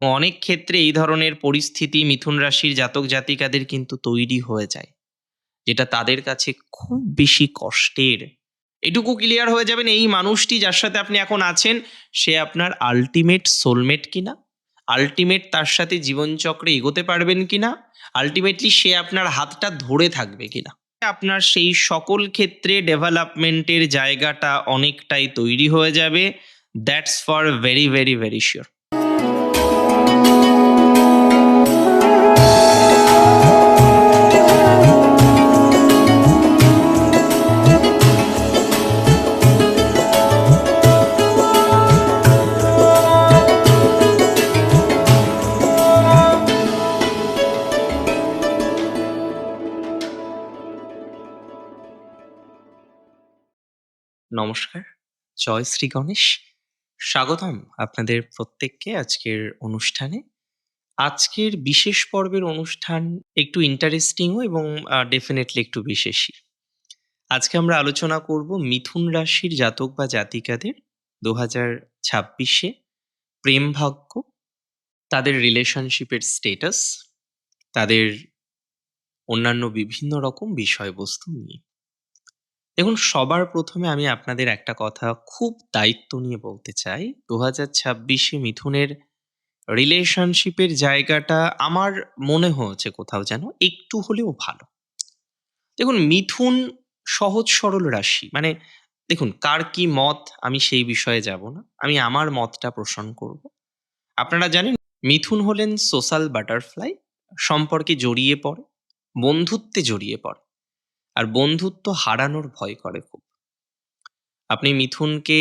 অনেক ক্ষেত্রে এই ধরনের পরিস্থিতি মিথুন রাশির জাতক জাতিকাদের কিন্তু তৈরি হয়ে যায়, যেটা তাদের কাছে খুব বেশি কষ্টের। এটুকু ক্লিয়ার হয়ে যাবেন, এই মানুষটি যার সাথে আপনি এখন আছেন, সে আপনার আল্টিমেট সোলমেট কিনা, আল্টিমেট তার সাথে জীবনচক্রে এগোতে পারবেন কিনা, আল্টিমেটলি সে আপনার হাতটা ধরে থাকবে কিনা। আপনার সেই সকল ক্ষেত্রে ডেভেলপমেন্টের জায়গাটা অনেকটাই তৈরি হয়ে যাবে। That's for very very very sure. নমস্কার, জয় শ্রী গণেশ। স্বাগতম আপনাদের প্রত্যেককে আজকের অনুষ্ঠানে। আজকের বিশেষ পর্বের অনুষ্ঠান একটু ইন্টারেস্টিংও এবং ডেফিনেটলি একটু বিশেষই। আজকে আমরা আলোচনা করব মিথুন রাশির জাতক বা জাতিকাদের 2026-এ প্রেম ভাগ্য, তাদের রিলেশনশিপের স্টেটাস, তাদের অন্যান্য বিভিন্ন রকম বিষয়বস্তু নিয়ে। দেখুন, সবার প্রথমে আমি আপনাদের একটা কথা খুব দায়িত্ব নিয়ে বলতে চাই। 2026-এ মিথুনের রিলেশনশিপের জায়গাটা আমার মনে হয়েছে কোথাও যেন একটু হলেও ভালো। দেখুন, মিথুন সহজ সরল রাশি। মানে দেখুন, কার কি মত আমি সেই বিষয়ে যাব না। আমি আমার মতটা পোষণ করব। আপনারা জানেন, মিথুন হলেন সোশ্যাল বাটারফ্লাই। সম্পর্কে জড়িয়ে পড়ে, বন্ধুত্বে জড়িয়ে পড়ে। আর বন্ধুত্ব হারানোর ভয় করে খুব। আপনি মিথুনকে,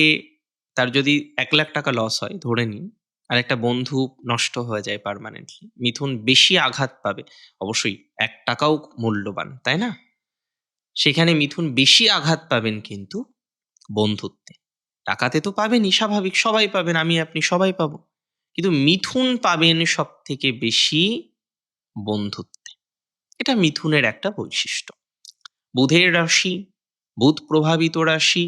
তার যদি ৳১,০০,০০০ লস হয় ধরে নিন, আর একটা বন্ধু নষ্ট হয়ে যায় পার্মানেন্টলি, মিথুন বেশি আঘাত পাবে। অবশ্যই ৳১ মূল্যবান, তাই না? সেখানে মিথুন বেশি আঘাত পাবেন কিন্তু বন্ধুত্বে। টাকাতে তো পাবেনই, স্বাভাবিক, সবাই পাবেন, আমি আপনি সবাই পাবো। কিন্তু মিথুন পাবেন সবথেকে বেশি বন্ধুত্বে। এটা মিথুনের একটা বৈশিষ্ট্য। বুধের রাশি, বুধ প্রভাবিত রাশি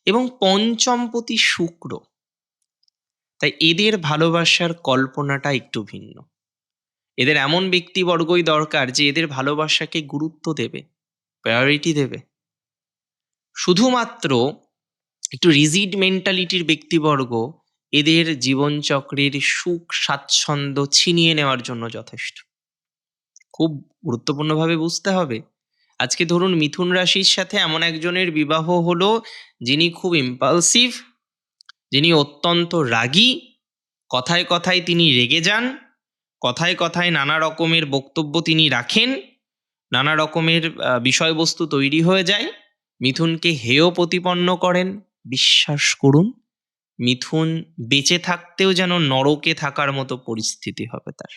এবং পঞ্চমপতি শুক্র। তাই এদের ভালোবাসার কল্পনাটা একটু ভিন্ন। এদের এমন ব্যক্তিবর্গই দরকার যে এদের ভালোবাসাকে গুরুত্ব দেবে, প্রায়োরিটি দেবে। শুধুমাত্র একটু রিজিড মেন্টালিটির ব্যক্তিবর্গ এদের জীবনচক্রের সুখ স্বাচ্ছন্দ্য ছিনিয়ে নেওয়ার জন্য যথেষ্ট। খুব গুরুত্বপূর্ণভাবে বুঝতে হবে। আজকে ধরুন মিথুন রাশির সাথে এমন একজনের বিবাহ হলো, যিনি খুব ইম্পালসিভ, যিনি অত্যন্ত রাগী, কথায় কথায় তিনি রেগে যান, কথায় কথায় নানা রকমের বক্তব্য তিনি রাখেন, নানা রকমের বিষয়বস্তু তৈরি হয়ে যায়, মিথুনকে হেয় প্রতিপন্ন করেন। বিশ্বাস করুন, মিথুন বেঁচে থাকতেও যেন নরকে থাকার মতো পরিস্থিতি হবে তার।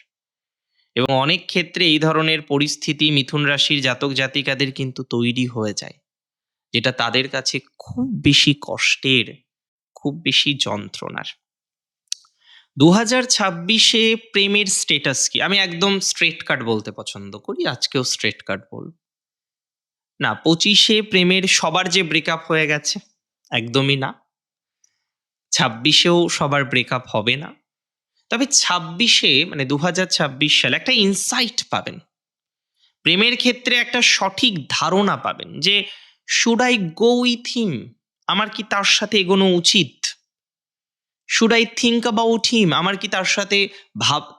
এবং অনেক ক্ষেত্রে এই ধরনের পরিস্থিতি মিথুন রাশির জাতক জাতিকাদের কিন্তু তৈরি হয়ে যায়, যেটা তাদের কাছে খুব বেশি কষ্টের, খুব বেশি যন্ত্রণার। 2026-এ প্রেমের স্টেটাস কি? আমি একদম স্ট্রেট কাট বলতে পছন্দ করি, আজকেও স্ট্রেট কাট বলব। না, 25-এ প্রেমের সবার যে ব্রেকআপ হয়ে গেছে, একদমই না। 26-এও সবার ব্রেকআপ হবে না। তবে 26-এ মানে 2026 সালে একটা ইনসাইট পাবেন। প্রেমের ক্ষেত্রে একটা সঠিক ধারণা পাবেন যে should I go with him? আমার কি তার সাথে এগোনো উচিত? Should I think about him? আমার কি তার সাথে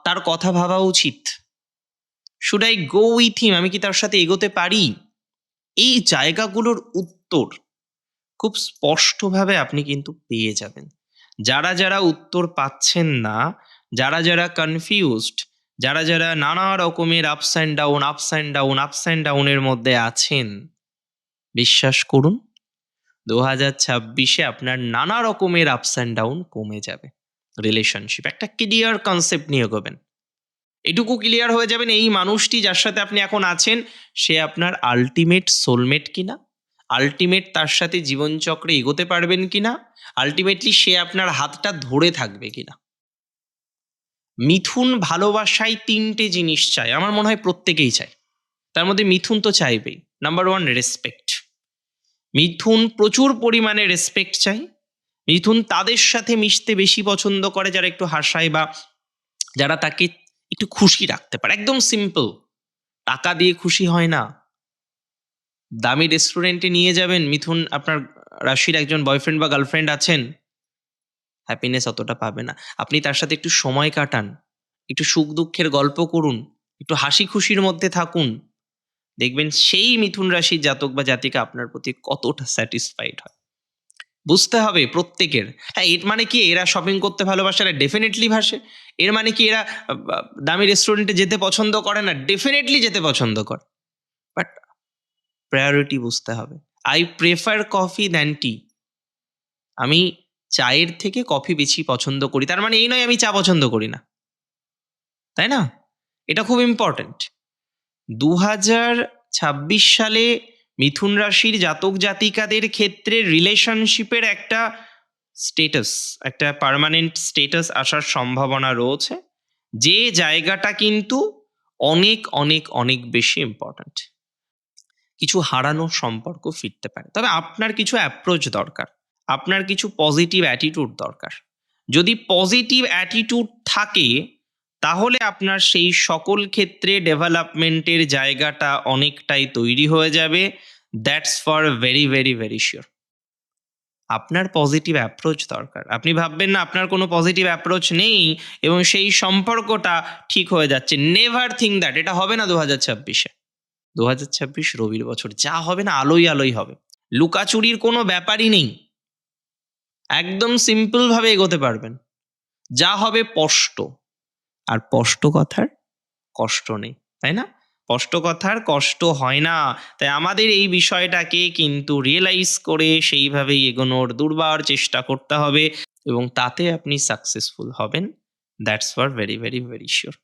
তার কথা ভাবা উচিত? Should I go with him? আমি কি তার সাথে এগোতে পারি? এই জায়গাগুলোর উত্তর খুব স্পষ্টভাবে আপনি কিন্তু পেয়ে যাবেন। যারা যারা উত্তর পাচ্ছেন না, যারা যারা কনফিউজড, যারা যারা নানা রকমের ups and down, ups and down, ups and ডাউনের মধ্যে আছেন, বিশ্বাস করুন, 2026-এ আপনার নানা রকমের আপস অ্যান্ড ডাউন কমে যাবে। রিলেশনশিপ একটা ক্লিয়ার কনসেপ্ট নিয়ে এগোবেন। এটুকু ক্লিয়ার হয়ে যাবেন, এই মানুষটি যার সাথে আপনি এখন আছেন, সে আপনার আল্টিমেট সোলমেট কিনা, আল্টিমেট তার সাথে জীবনচক্রে এগোতে পারবেন কিনা, আল্টিমেটলি সে আপনার হাতটা ধরে থাকবে কিনা। মিথুন ভালোবাসায় ৩টে জিনিস চায়, আমার মনে হয় প্রত্যেকেই চায়। তার মধ্যে মিথুন তো চাইবেই। Number 1, respect. মিথুন প্রচুর পরিমাণে রেসপেক্ট চায়। মিথুন তাদের সাথে মিশতে বেশি পছন্দ করে যারা একটু হাসায় বা যারা তাকে একটু খুশি রাখতে পারে। একদম সিম্পল। টাকা দিয়ে খুশি হয় না। দামি রেস্টুরেন্টে নিয়ে যাবেন, মিথুন আপনার রাশির একজন বয়ফ্রেন্ড বা গার্লফ্রেন্ড আছেন, হ্যাপিনেস অতটা পাবে না। আপনি তার সাথে একটু সময় কাটান, একটু সুখ-দুঃখের গল্প করুন, একটু হাসি খুশির মধ্যে থাকুন। দেখবেন সেই মিথুন রাশির জাতক বা জাতিকা আপনার প্রতি কতটা স্যাটিসফাইড হয়। বুঝতে হবে প্রত্যেকের। হ্যাঁ, এর মানে কি এরা শপিং করতে ভালোবাসে না? ডেফিনিটলি ভাসে। এর মানে কি এরা দামি রেস্টুরেন্টে যেতে পছন্দ করে না? ডেফিনিটলি যেতে পছন্দ করে। বাট প্রায়োরিটি বুঝতে হবে। I prefer coffee than tea. আমি চায়ের থেকে কফি বেশি পছন্দ করি। তার মানে এই নয় আমি চা পছন্দ করি না। তাই না? এটা খুব ইম্পোর্টেন্ট। ২০২৬ সালে মিথুন রাশির জাতক জাতিকাদের ক্ষেত্রে রিলেশনশিপের একটা স্ট্যাটাস, একটা পার্মানেন্ট স্ট্যাটাস আসার সম্ভাবনা রয়েছে। যে জায়গাটা কিন্তু অনেক, অনেক, অনেক বেশি ইম্পোর্টেন্ট। কিছু হারানো সম্পর্ক ফিরতে পারে। তবে আপনার কিছু অ্যাপ্রোচ দরকার। আপনার কিছু পজিটিভ অ্যাটিটিউড দরকার। যদি পজিটিভ অ্যাটিটিউড থাকে, তাহলে আপনার সেই সকল ক্ষেত্রে ডেভেলপমেন্টের জায়গাটা অনেকটাই তৈরি হয়ে যাবে। That's for very, very, very sure. আপনার পজিটিভ অ্যাপ্রোচ দরকার। আপনি ভাববেন না আপনার কোনো পজিটিভ অ্যাপ্রোচ নেই এবং সেই সম্পর্কটা ঠিক হয়ে যাচ্ছে। Never think that. এটা হবে না ২০২৬ এ। ২০২৬ রবির বছর। যা হবে না আলোয়, আলোয় হবে। লুকাচুরির কোনো ব্যাপারই নেই। একদম সিম্পল ভাবে এগোতে পারবেন। যা হবে স্পষ্ট। আর স্পষ্ট কথার কষ্ট নেই। তাই না? স্পষ্ট কথার কষ্ট হয় না। তাই আমাদের এই বিষয়টাকে কিন্তু রিয়ালাইজ করে সেইভাবেই এগোনোর দুর্বার চেষ্টা করতে হবে এবং তাতে আপনি সাকসেসফুল হবেন। That's for very, very, very sure.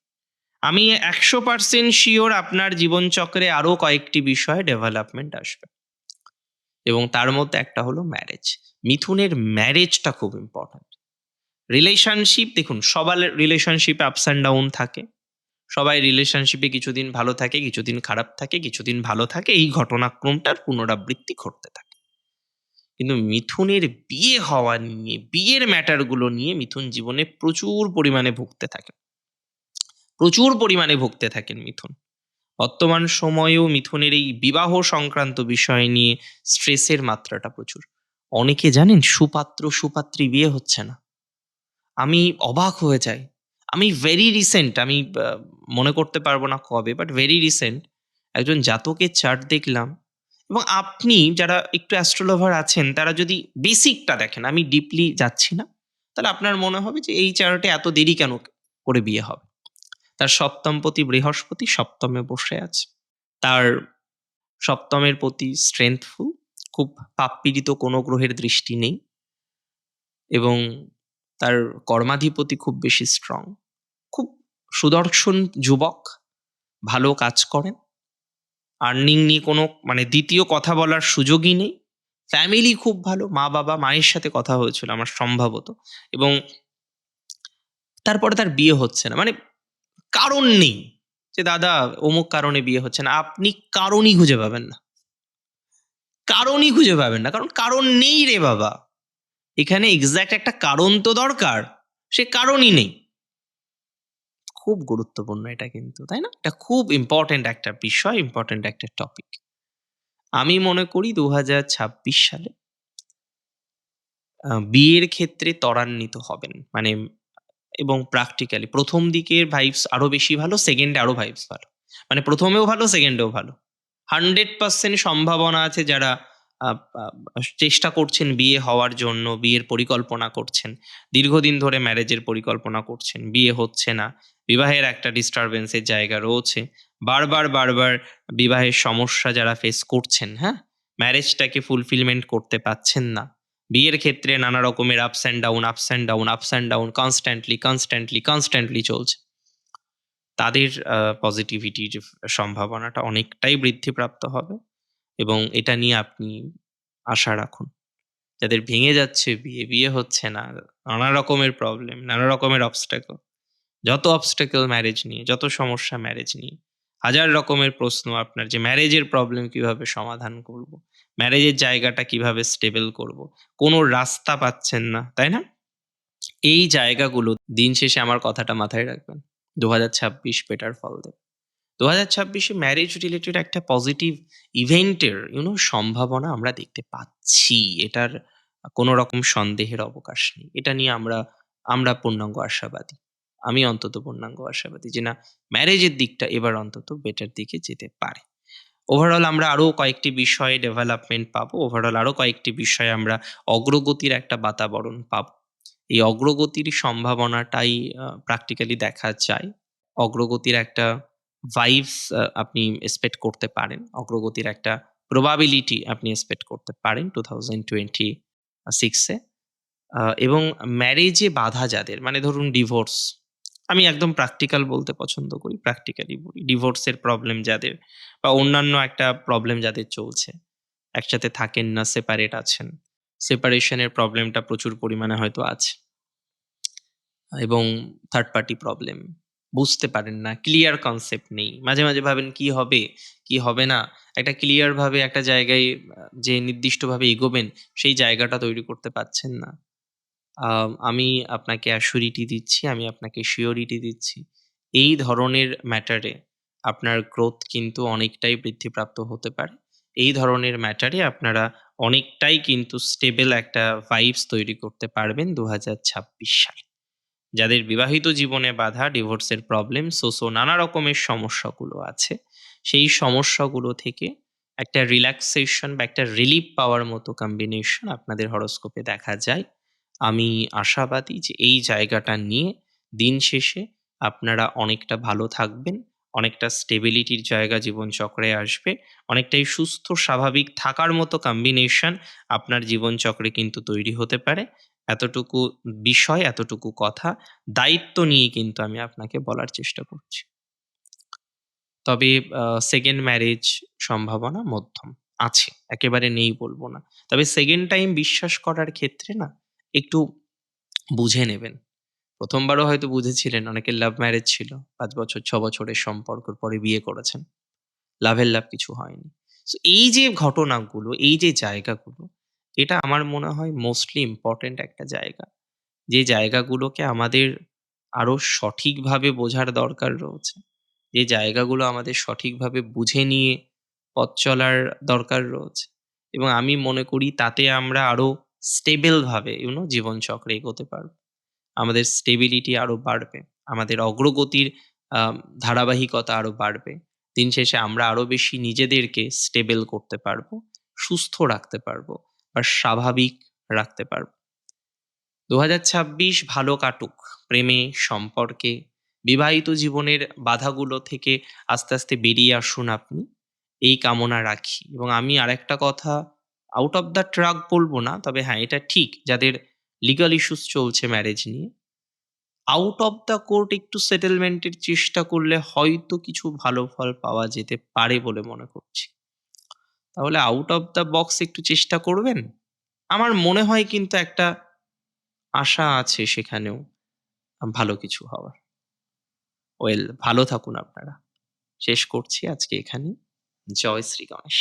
আমি ১০০% সিওর আপনার জীবনচক্রে আরো কয়েকটি বিষয়ে ডেভেলপমেন্ট আসবে। এবং তার মধ্যে একটা হলো ম্যারেজ। মিথুনের ম্যারেজটা খুব ইম্পোর্টেন্ট। রিলেশনশিপ দেখুন সবার রিলেশনশিপে আপস অ্যান্ড ডাউন থাকে। সবাই রিলেশনশিপে কিছুদিন ভালো থাকে, কিছুদিন খারাপ থাকে, কিছুদিন ভালো থাকে। এই ঘটনাক্রমটার পুনরাবৃত্তি ঘটতে থাকে। কিন্তু মিথুনের বিয়ে হওয়া নিয়ে, বিয়ের ম্যাটারগুলো নিয়ে মিথুন জীবনে প্রচুর পরিমাণে ভুগতে থাকেন। প্রচুর পরিমাণে ভুগতে থাকেন মিথুন। বর্তমান সময়েও মিথুনের এই বিবাহ সংক্রান্ত বিষয় নিয়ে স্ট্রেসের মাত্রাটা প্রচুর। অনেকে জানেন সুপাত্র সুপাত্রী বিয়ে হচ্ছে না। আমি অবাক হয়ে যাই। আমি ভেরি রিসেন্ট আমি মনে করতে পারবো না কবে বাট ভেরি রিসেন্ট একজন জাতকের চার্ট দেখলাম এবং আপনি যারা একটু অ্যাস্ট্রোলভার আছেন তারা যদি বেসিকটা দেখেন, আমি ডিপলি যাচ্ছি না, তাহলে আপনার মনে হবে যে এই চার্টে এত দেরি কেন করে বিয়ে হবে। তার সপ্তমপতি বৃহস্পতি সপ্তমে বসে আছে। তার সপ্তমের প্রতি স্ট্রেংথফুল, খুব পাপপীড়িত কোনো গ্রহের দৃষ্টি নেই এবং তার কর্মাধিপতি খুব বেশি স্ট্রং। খুব সুদর্শন যুবক, ভালো কাজ করেন। আর্নিং নিয়ে কোনো মানে দ্বিতীয় কথা বলার সুযোগই নেই। ফ্যামিলি খুব ভালো। মা-বাবা, মায়ের সাথে কথা হয়েছিল আমার সম্ভবত এবং তারপরে তার বিয়ে হচ্ছে না। মানে কারণ নেই যে দাদা অমুক কারণে বিয়ে হচ্ছে না। আপনি কারণই খুঁজে পাবেন না। কারণই খুঁজে পাবেন না। কারণ কারণ নেই রে বাবা। এখানে এক্সাক্ট একটা কারণ তো দরকার। সে কারণই নেই। খুব গুরুত্বপূর্ণ এটা কিন্তু, তাই না? এটা খুব ইম্পোর্টেন্ট একটা বিষয়, ইম্পোর্টেন্ট একটা টপিক। আমি মনে করি ২০২৬ সালে বিয়ের ক্ষেত্রে ত্বরান্বিত হবেন। মানে এবং প্র্যাকটিক্যালি ১ম দিকের ভাইবস আরো বেশি ভালো, 2nd এ আরো ভাইবস ভালো। মানে ১ম এও ভালো, 2nd এও ভালো। 100% সম্ভাবনা আছে যারা আ আ চেষ্টা করছেন বিয়ে হওয়ার জন্য, বিয়ের পরিকল্পনা করছেন। দীর্ঘদিন ধরে ম্যারেজের পরিকল্পনা করছেন, বিয়ে হচ্ছে না। বিবাহের একটা ডিস্টার্বেন্স এর জায়গা রয়েছে। বারবার, বারবার বিবাহের সমস্যা যারা ফেস করছেন, হ্যাঁ? ম্যারেজটাকে ফুলফিলমেন্ট করতে পারছেন না। বিয়ের ক্ষেত্রে নানা রকমের ups and down, ups and down, ups and down constantly, constantly, constantly চলছে। তাদের পজিটিভিটির সম্ভাবনাটা অনেকটাই বৃদ্ধিপ্রাপ্ত হবে এবং এটা নিয়ে আপনি আশা রাখুন। যাদের ভেঙে যাচ্ছে বিয়ে, বিয়ে হচ্ছে না, নানা রকমের প্রবলেম, নানা রকমের অবস্ট্যাকল, যত অবস্ট্যাকল ম্যারেজ নিয়ে, যত সমস্যা ম্যারেজ নিয়ে, হাজার রকমের প্রশ্ন আপনার যে ম্যারেজের প্রবলেম কিভাবে সমাধান করব? ম্যারেজের জায়গাটা কিভাবে স্টেবল করব? কোনো রাস্তা পাচ্ছেন না, তাই না? এই জায়গাগুলো দিন শেষে আমার কথাটা মাথায় রাখবেন। ২০২৬ বেটার ফল দেবে। ২০২৬ এ ম্যারেজ রিলেটেড একটা পজিটিভ ইভেন্টের সম্ভাবনা আমরা দেখতে পাচ্ছি। এটার কোনো রকম সন্দেহের অবকাশ নেই। এটা নিয়ে আমরা পূর্ণাঙ্গ আশাবাদী। আমি অন্তত পূর্ণাঙ্গ আশাবাদী যে না, ম্যারেজের দিকটা এবার অন্তত বেটার দিকে যেতে পারে। ওভারঅল আমরা আরো কয়েকটি বিষয়ে ডেভেলপমেন্ট পাবো। ওভারঅল আরো কয়েকটি বিষয়ে আমরা অগ্রগতির একটা বাতাবরণ পাবো। এই অগ্রগতির সম্ভাবনাটাই প্র্যাকটিক্যালি দেখা যায়। অগ্রগতির একটা ভাইবস আপনি এক্সপেক্ট করতে পারেন। অগ্রগতির একটা প্রবাবিলিটি আপনি এক্সপেক্ট করতে পারেন 2026 এ। এবং ম্যারেজে বাধা যাদের, মানে ধরুন ডিভোর্স, আমি একদম প্র্যাকটিক্যাল বলতে পছন্দ করি, প্র্যাকটিক্যালি বলি। ডিভোর্সের প্রবলেম যাদের বা অন্যান্য একটা প্রবলেম যাদের চলছে, একসাথে থাকেন না, সেপারেট আছেন। সেপারেশন এর প্রবলেমটা প্রচুর পরিমাণে হয়তো আছে এবং থার্ড পার্টি প্রবলেম। বুঝতে পারেন না, ক্লিয়ার কনসেপ্ট নেই। মাঝে, মাঝে ভাবেন কি হবে, কি হবে না? একটা ক্লিয়ার ভাবে একটা জায়গায় যে নির্দিষ্টভাবে এগোবেন, সেই জায়গাটা তৈরি করতে পারছেন না। আমি আপনাকে অ্যাসিউরিটি দিচ্ছি, আমি আপনাকে সিওরিটি দিচ্ছি। এই ধরনের ম্যাটারে আপনার গ্রোথ কিন্তু অনেকটাই বৃদ্ধিপ্রাপ্ত হতে পারে। এই ধরনের ম্যাটারে আপনারা অনেকটাই কিন্তু স্টেবল একটা ভাইবস তৈরি করতে পারবেন ২০২৬ সালে। যাদের বিবাহিত জীবনে বাধা, ডিভোর্সের প্রবলেম, নানা রকমের সমস্যাগুলো আছে, সেই সমস্যাগুলো থেকে একটা রিল্যাক্সেশন বা একটা রিলিফ পাওয়ার মতো কম্বিনেশন আপনাদের হরোস্কোপে দেখা যায়। আমি আশাবাদী যে এই জায়গাটা নিয়ে দিন শেষে আপনারা অনেকটা ভালো থাকবেন, অনেকটা স্টেবিলিটির জায়গা জীবনচক্রে আসবে, অনেকটাই সুস্থ স্বাভাবিক থাকার মতো কম্বিনেশন আপনার জীবনচক্রে কিন্তু তৈরি হতে পারে। এতটুকু বিষয়, এতটুকু কথা দায়িত্ব নিয়ে কিন্তু আমি আপনাকে বলার চেষ্টা করছি। তবে 2nd ম্যারেজ সম্ভাবনা মধ্যম। আছে, একেবারে নেই বলব না। তবে 2nd টাইম বিশ্বাস করার ক্ষেত্রে না একটু বুঝে নেবেন। ১ম বারও হয়তো বুঝেছিলেন, অনেকের লাভ ম্যারেজ ছিল। ৫ বছর ৬ বছরের সম্পর্কের পরে বিয়ে করেছেন। লাভের লাভ কিছু হয়নি। সো এই যে ঘটনাগুলো, এই যে জায়গাগুলো, এটা আমার মনে হয় মোস্টলি ইম্পোর্টেন্ট একটা জায়গা। যে জায়গাগুলোকে আমাদের আরো সঠিকভাবে বোঝার দরকার রয়েছে। যে জায়গাগুলো আমাদের সঠিকভাবে বুঝে নিয়ে পথ চলার দরকার রয়েছে। এবং আমি মনে করি তাতে আমরা আরো স্টেবল ভাবে জীবনচক্রে এগোতে পারব। আমাদের স্টেবিলিটি আরো বাড়বে। আমাদের অগ্রগতির আম ধারাবাহিকতা আরো বাড়বে। দিন শেষে আমরা আরো বেশি নিজেদেরকে স্টেবল করতে পারবো, সুস্থ রাখতে পারবো বা স্বাভাবিক রাখতে পারবো। ২০২৬ ভালো কাটুক প্রেমে, সম্পর্কে, বিবাহিত জীবনের বাধাগুলো থেকে আস্তে, আস্তে বেরিয়ে আসুন আপনি। এই কামনা রাখি এবং আমি আরেকটা কথা আউট অফ দ্য ট্রাক বলব না। তবে হ্যাঁ, এটা ঠিক যাদের লিগ্যাল ইস্যুস চলছে ম্যারেজ নিয়ে, আউট অফ দ্য কোর্ট একটু সেটেলমেন্ট এর চেষ্টা করলে হয়তো কিছু ভালো ফল পাওয়া যেতে পারে বলে মনে করছি। তাহলে আউট অফ দ্য বক্স একটু চেষ্টা করবেন? আমার মনে হয় কিন্তু একটা আশা আছে সেখানেও ভালো কিছু হওয়ার। ওয়েল, ভালো থাকুন আপনারা। শেষ করছি আজকে এখানেই। জয় শ্রী গণেশ।